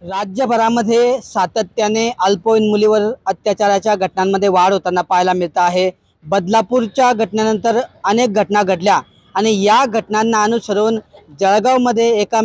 राज्यभरामध्ये सातत्याने अल्पवयीन मुलीवर अत्याचाराच्या घटनांमध्ये वाढ होताना पाहायला मिळत आहे। बदलापूरच्या घटनेनंतर अनेक घटना घडल्या आणि या घटनांना अनुसरून जळगावमध्ये एका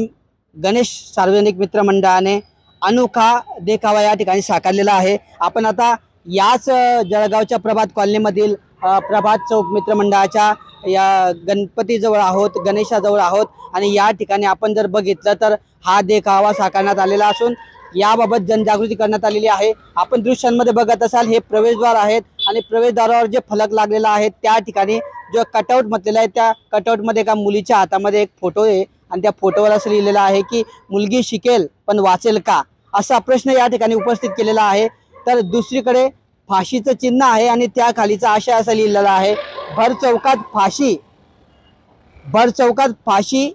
गणेश सार्वजनिक मित्र मंडळाने अनोखा देखावा या ठिकाणी साकारलेला आहे। आपण आता याच जळगावच्या प्रभात कॉलनीमधील प्रभात चौक मित्र मंडळाच्या या गणपतीजवळ आहोत, गणेशाजवळ आहोत आणि या ठिकाणी आपण जर बघितलं तर हा देखावा साकारण्यात आलेला असून याबाबत जनजागृती करण्यात आलेली आहे। आपण दृश्यांमध्ये बघत असाल हे प्रवेशद्वार आहेत आणि प्रवेशद्वारावर जे फलक लागलेला आहे त्या ठिकाणी जो कटआउट म्हटलेला आहे त्या कटआउटमध्ये एका मुलीच्या हातामध्ये एक फोटो आहे आणि त्या फोटोवर असं लिहिलेलं आहे की मुलगी शिकेल पण वाचेल का, असा प्रश्न या ठिकाणी उपस्थित केलेला आहे। तर दुसरीकडे फाशीचं चिन्ह आहे आणि त्या खालीचा आशय असा लिहिलेला आहे, भर चौकात फाशी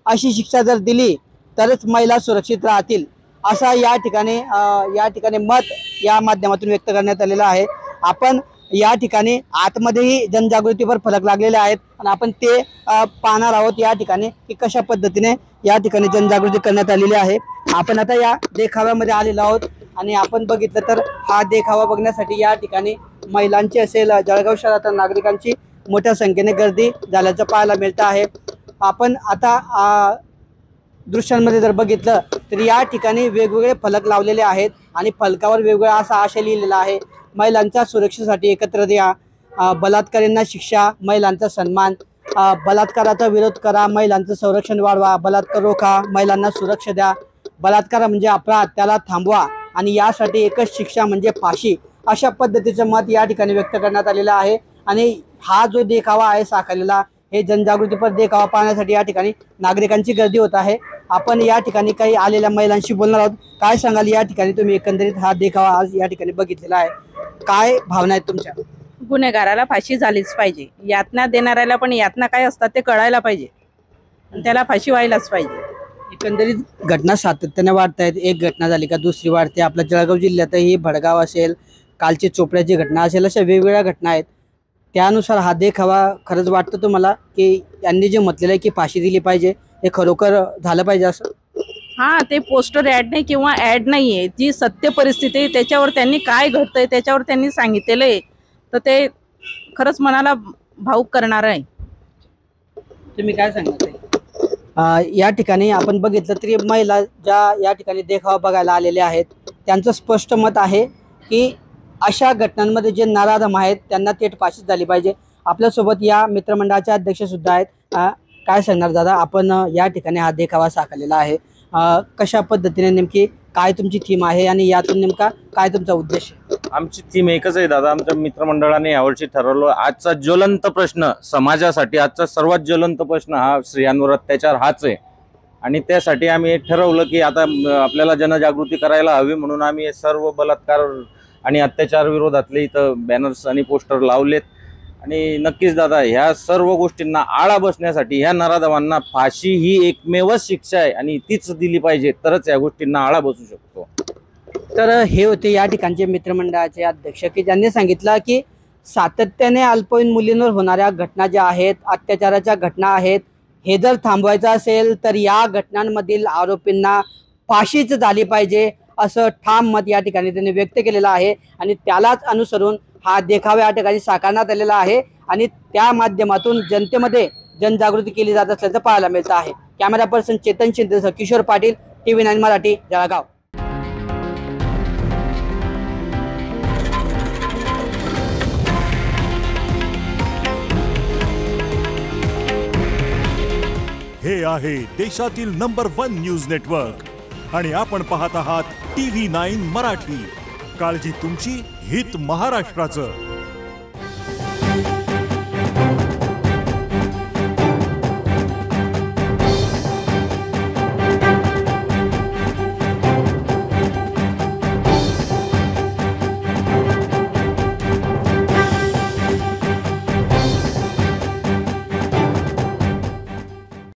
अशी शिक्षा जर दिली तरच महिला सुरक्षित राहतील, असा या ठिकाणी मत या माध्यमातून व्यक्त करण्यात आलेलं आहे। आपण या ठिकाणी आतमध्येही जनजागृतीवर फलक लागलेले आहेत आणि आपण ते पाहणार आहोत या ठिकाणी की कशा पद्धतीने या ठिकाणी जनजागृती करण्यात आलेली आहे। आपण आता या देखाव्यामध्ये आलेलो आहोत आणि आपण बघितलं तर हा देखावा बघण्यासाठी या ठिकाणी महिलांची असेल जळगाव शहरातील नागरिकांची मोठ्या संख्येने गर्दी झाल्याचं पाहायला मिळतं आहे। आपण आता दृश्यांमध्ये जर बघितलं तर या ठिकाणी वेगवेगळे फलक लावलेले आहेत आणि फलकावर वेगवेगळा असा आशय लिहिलेला आहे, महिलांच्या सुरक्षेसाठी एकत्र द्या, बलात्कारींना शिक्षा, महिलांचा सन्मान, बलात्काराचा विरोध करा, महिलांचं संरक्षण वाढवा, बलात्कार रोखा, महिलांना सुरक्षा द्या, बलात्कार म्हणजे अपराध त्याला थांबवा आणि यासाठी एकच शिक्षा म्हणजे फाशी, अशा पद्धतीचं मत या ठिकाणी व्यक्त करण्यात आलेलं आहे। आणि हा जो देखावा आहे साकारलेला हे जनजागृतीपर देखावा पाहण्यासाठी या ठिकाणी नागरिकांची गर्दी होत आहे। आपण या ठिकाणी काही आलेल्या महिलांशी बोलणार आहोत। काय सांगाल, या ठिकाणी तुम्ही एकंदरीत हा देखावा आज या ठिकाणी बघितलेला आहे, काय भावना आहेत तुमच्या? गुन्हेगाराला फाशी झालीच पाहिजे, यातना देणाऱ्याला पण यातना काय असतात ते कळायला पाहिजे आणि त्याला फाशी व्हायलाच पाहिजे। एकंदरीत घटना सातत्याने वाढत आहेत, एक घटना झाली का दुसरी वाढते। आपल्या जळगाव जिल्ह्यातही भडगाव असेल, कालची चोपड्याची घटना असेल, अशा वेगवेगळ्या घटना आहेत। त्यानुसार हा देखावा खरंच वाटतं तुम्हाला की यांनी जे म्हटलेलं आहे की फाशी दिली पाहिजे हे खरोखर झालं पाहिजे असं? हा, ते पोस्टर ॲड नाही किंवा ॲड नाही आहे, जी सत्य परिस्थिती आहे त्याच्यावर त्यांनी काय घडतंय त्याच्यावर त्यांनी सांगितलेलं आहे, तर ते खरंच मनाला भावुक करणार आहे। तुम्ही काय सांगणार? या ठिकाणी आपण बघितलं तरी महिला ज्या या ठिकाणी देखावा बघायला आलेल्या आहेत त्यांचं स्पष्ट मत आहे की अशा घटनांमध्ये जे नराधम आहेत त्यांना थेट फाशी झाली पाहिजे। आपल्यासोबत या मित्रमंडळाचे अध्यक्ष सुद्धा आहेत। काय सांगणार दादा, आपण या ठिकाणी हा देखावा साकारलेला आहे, कशा पद्धतीने नेमकी काय तुमची थीम आहे आणि यातून नेमका काय तुमचा उद्देश आहे? आमची थीम एकच आहे दादा, आमच्या मित्रमंडळाने यावर्षी ठरवलं आजचा ज्वलंत प्रश्न समाजासाठी, आजचा सर्वात ज्वलंत प्रश्न हा स्त्रियांवर अत्याचार हाच आहे आणि त्यासाठी आम्ही ठरवलं की आता आपल्याला जनजागृती करायला हवी, म्हणून आम्ही हे सर्व बलात्कार आणि अत्याचार विरोधातले इथं बॅनर्स आणि पोस्टर लावलेत। आणि नक्कीच दादा ह्या सर्व गोष्टींना आळा बसण्यासाठी ह्या नराधमांना फाशी ही एकमेव शिक्षा आहे आणि तीच दिली पाहिजे, तरच या गोष्टींना आळा बसू शकतो। तर हे होते या ठिकाणचे मित्रमंडळाचे अध्यक्ष की ज्यांनी सांगितलं की सातत्याने अल्पवयीन मुलींवर होणाऱ्या घटना ज्या आहेत, अत्याचाराच्या घटना आहेत, हे जर थांबवायचं असेल तर या घटनांमधील आरोपींना फाशीच झाली पाहिजे, असं ठाम मत या ठिकाणी त्यांनी व्यक्त केलेलं आहे। आणि त्यालाच अनुसरून हा देखावा या ठिकाणी साकारण्यात आलेला आहे आणि त्या माध्यमातून जनतेमध्ये जनजागृती केली जात असल्याचं पाहायला मिळतं आहे। कॅमेरा पर्सन चेतन शिंदेसह किशोर पाटील, TV9 मराठी, जळगाव। हे आहे देशातील नंबर 1 न्यूज नेटवर्क आणि आपण पाहत आहात TV9 मराठी। काळजी तुमची, हित महाराष्ट्राचं।